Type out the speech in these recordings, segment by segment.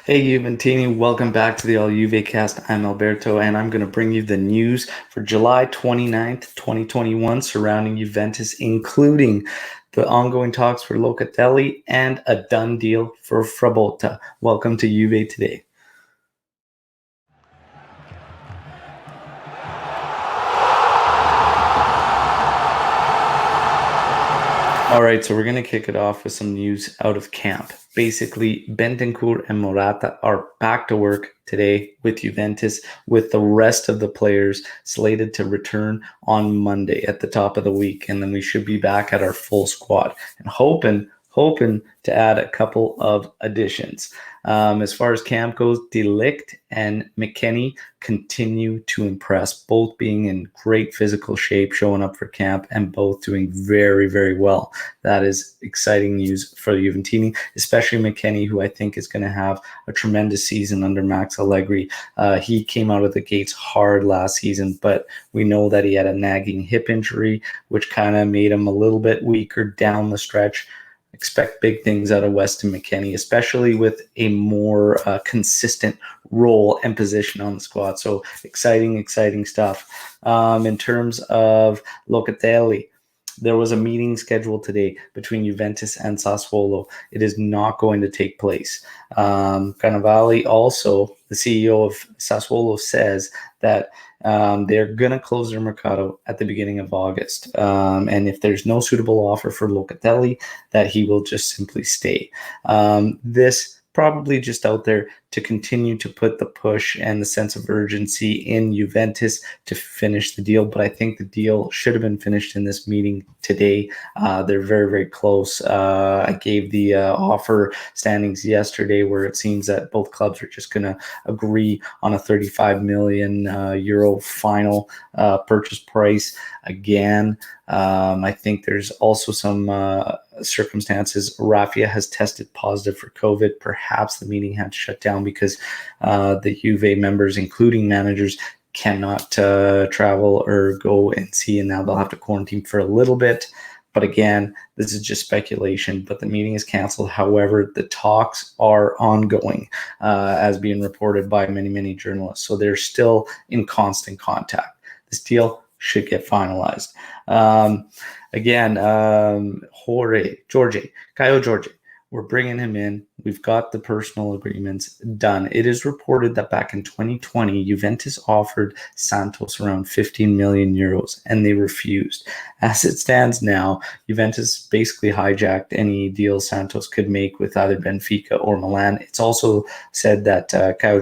Hey Juventini, welcome back to the All Juve cast. I'm Alberto, and I'm going to bring you the news for July 29th, 2021 surrounding Juventus, including the ongoing talks for Locatelli and a done deal for Frabotta. Welcome to Juve Today. All right, so we're going to kick it off with some news out of camp. Basically, Bentancur and Morata are back to work today with Juventus, with the rest of the players slated to return on Monday at the top of the week. And then we should be back at our full squad and hoping to add a couple of additions. As far as camp goes, De Ligt and McKennie continue to impress, both being in great physical shape, showing up for camp, and both doing very, very well. That is exciting news for Juventini, especially McKennie, who I think is going to have a tremendous season under Max Allegri. He came out of the gates hard last season, but we know that he had a nagging hip injury, which kind of made him a little bit weaker down the stretch. Expect big things out of Weston McKennie, especially with a more consistent role and position on the squad. So exciting stuff. In terms of Locatelli, there was a meeting scheduled today between Juventus and Sassuolo. It is not going to take place. Cannavale, also the CEO of Sassuolo, says that they're going to close their mercado at the beginning of August. And if there's no suitable offer for Locatelli, that he will just simply stay. This probably just out there to continue to put the push and the sense of urgency in Juventus to finish the deal. But I think the deal should have been finished in this meeting today. They're very, very close. I gave the offer standings yesterday, where it seems that both clubs are just going to agree on a 35 million euro final purchase price. Again, I think there's also some circumstances. Raffia has tested positive for COVID. Perhaps the meeting had to shut down because the Juve members, including managers, cannot travel or go and see, and now they'll have to quarantine for a little bit. But again, this is just speculation, but the meeting is canceled. However, the talks are ongoing, as being reported by many journalists. So they're still in constant contact. This deal should get finalized. Georgie, we're bringing him in. We've got the personal agreements done. It is reported that back in 2020, Juventus offered Santos around 15 million euros, and they refused. As it stands now, Juventus basically hijacked any deal Santos could make with either Benfica or Milan. It's also said that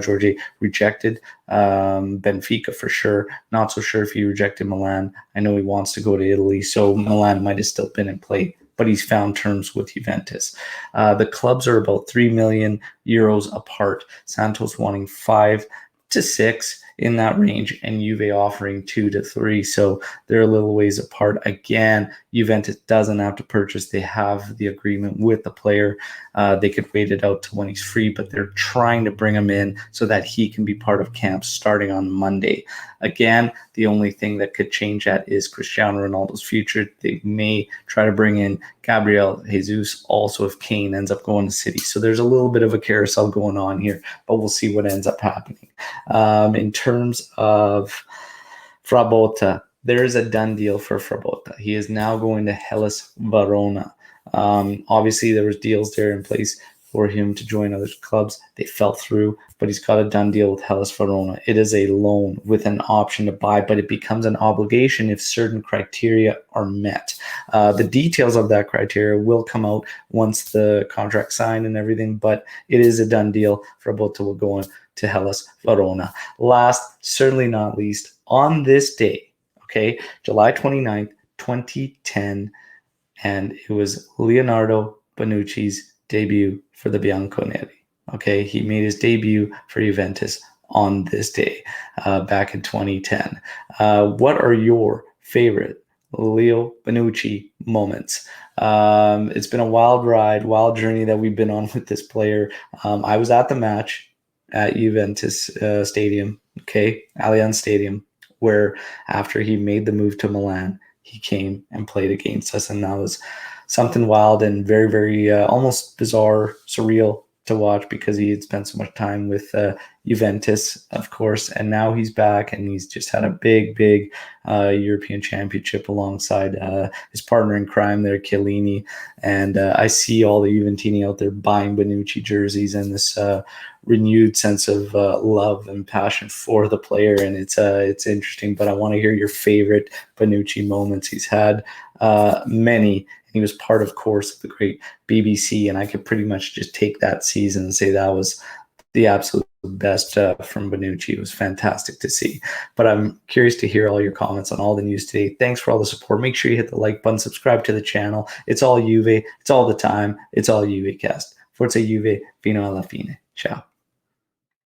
Georgie rejected Benfica for sure. Not so sure if he rejected Milan. I know he wants to go to Italy, so Milan might have still been in play, but he's found terms with Juventus. The clubs are about 3 million euros apart. Santos wanting 5 to 6 in that range, and Juve offering 2 to 3. So they're a little ways apart. Again, Juventus doesn't have to purchase. They have the agreement with the player. They could wait it out to when he's free, but they're trying to bring him in so that he can be part of camp starting on Monday. Again, the only thing that could change that is Cristiano Ronaldo's future. They may try to bring in Gabriel Jesus also if Kane ends up going to City. So there's a little bit of a carousel going on here, but we'll see what ends up happening. In terms of Frabotta, there is a done deal for Frabotta. He is now going to Hellas Verona. Obviously, there was deals there in place for him to join other clubs. They fell through, but he's got a done deal with Hellas Verona. It is a loan with an option to buy, but it becomes an obligation if certain criteria are met. The details of that criteria will come out once the contract's signed and everything, but it is a done deal. Frabotta will go on to Hellas Verona. Last, certainly not least, on this day, okay, July 29th, 2010, and it was Leonardo Bonucci's debut for the Bianconeri. Okay, he made his debut for Juventus on this day back in 2010. What are your favorite Leo Bonucci moments? It's been a wild ride, wild journey that we've been on with this player. I was at the match at Juventus Stadium, okay, Allianz Stadium, where after he made the move to Milan, he came and played against us, and that was something wild and very, very almost bizarre, surreal to watch because he had spent so much time with Juventus, of course, and now he's back and he's just had a big European championship alongside his partner in crime there, Chiellini. And I see all the Juventini out there buying Bonucci jerseys and this renewed sense of love and passion for the player, and it's interesting. But I want to hear your favorite Bonucci moments. He's had many. He was part, of course, of the great BBC, and I could pretty much just take that season and say that was the absolute best from Bonucci. It was fantastic to see. But I'm curious to hear all your comments on all the news today. Thanks for all the support. Make sure you hit the like button, subscribe to the channel. It's all Juve. It's all the time. It's all JuveCast. Forza Juve, fino alla fine. Ciao.